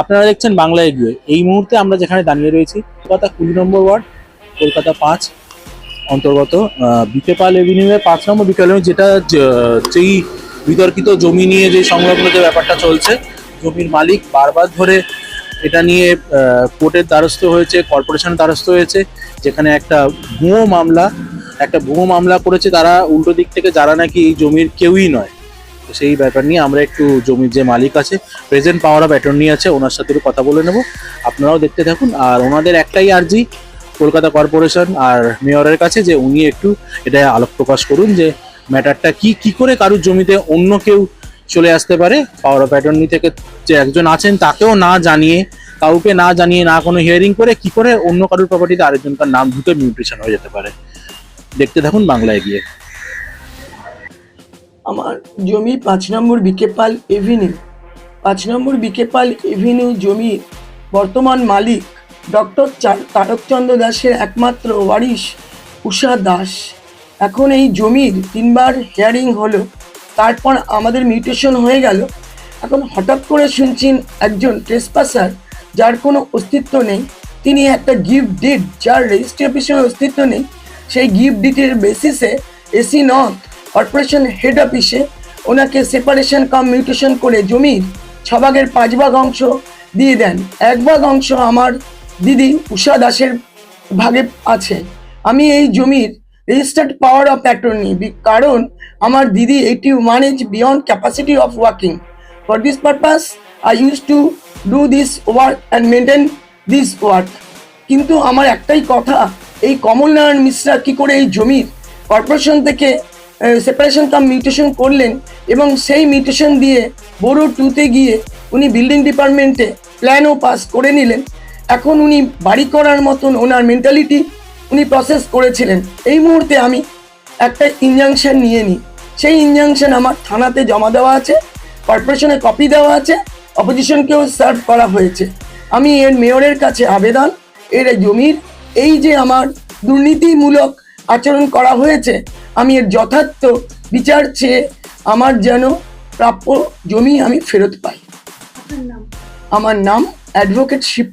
আপনারা দেখছেন বাংলা এগিয়ে। এই মুহূর্তে আমরা যেখানে দাঁড়িয়ে রয়েছি কলকাতা 20 নম্বর ওয়ার্ড, কলকাতা 5 অন্তর্গত বিকে পাল এভিনিউয়ে 5 নম্বর বিকে পাল এভিনিউ, যেটা যেই বিতর্কিত জমি নিয়ে যে সংলগ্ন যে ব্যাপারটা চলছে, জমির মালিক বারবার ধরে এটা নিয়ে কোর্টের দ্বারস্থ হয়েছে, কর্পোরেশনের দ্বারস্থ হয়েছে, যেখানে একটা ভুয়ো মামলা করেছে তারা উল্টো দিক থেকে, যারা নাকি এই জমির কেউই নয়। তো সেই ব্যাপার নিয়ে আমরা একটু জমির যে মালিক আছে, প্রেজেন্ট পাওয়ার অফ অ্যাটর্নি আছে, ওনার সাথে একটু কথা বলে নেব। আপনারাও দেখতে থাকুন। আর ওনাদের একটাই আর্জি কলকাতা কর্পোরেশন আর মেয়রের কাছে, যে উনি একটু এটা আলোক প্রকাশ করুন যে ম্যাটারটা কি করে কারুর জমিতে অন্য কেউ চলে আসতে পারে। পাওয়ার অফ অ্যাটর্নি থেকে যে একজন আছেন তাকেও না জানিয়ে, কাউকে না জানিয়ে, না কোনো হিয়ারিং করে কি করে অন্য কারুর প্রপার্টিতে আরেকজনকার নাম ঢুকে মিউটেশন হয়ে যেতে পারে। দেখতে থাকুন বাংলায় গিয়ে। আমার জমি 5 নম্বর বিকে পাল এভিনিউ। 5 নম্বর বিকে পাল এভিনিউ জমির বর্তমান মালিক ডক্টর তারকচন্দ্র দাসের একমাত্র ওয়ারিশ উষা দাস। এখন এই জমির 3বার হিয়ারিং হলো, তারপর আমাদের মিউটেশন হয়ে গেল। এখন হঠাৎ করে শুনছি একজন ট্রেসপাসার, যার কোনো অস্তিত্ব নেই, তিনি একটা গিফট ডিড, যার রেজিস্ট্রি অফিসের অস্তিত্ব নেই, সেই গিফট ডিটের বেসিসে এসি নর্থ কর্পোরেশন হেড অফিসে ওনাকে সেপারেশন কাম মিউটেশন করে জমির 6 ভাগের 5 ভাগ অংশ দিয়ে দেন। 1 ভাগ অংশ আমার দিদি উষা দাসের ভাগে আছে। আমি এই জমির রেজিস্টার্ড পাওয়ার অফ অ্যাটর্নি, কারণ আমার দিদি 81 is beyond capacity of working. For this purpose I use to do this work and maintain this work. কিন্তু আমার একটাই কথা, এই কমল নারায়ণ মিশ্রা কী করে এই জমির কর্পোরেশন থেকে সেপারেশন কাম মিউটেশন করলেন, এবং সেই মিউটেশন দিয়ে বোরো 2-তে গিয়ে উনি বিল্ডিং ডিপার্টমেন্টে প্ল্যানও পাস করে নিলেন। এখন উনি বাড়ি করার মতন ওনার মেন্টালিটি উনি প্রসেস করেছিলেন। এই মুহূর্তে আমি একটা ইনজাংশন নিয়ে নিই, সেই ইনজাংশন আমার থানাতে জমা দেওয়া আছে, কর্পোরেশনে কপি দেওয়া আছে, অপোজিশনকেও সার্ভ করা হয়েছে। আমি এর মেয়রের কাছে আবেদন, এর জমির এই যে আমার দুর্নীতিমূলক আচরণ করা হয়েছে, আমি এর যথার্থ বিচার চেয়ে আমার যেন প্রাপ্য জমি আমি ফেরত পাই। আমার নাম অ্যাডভোকেট শিব।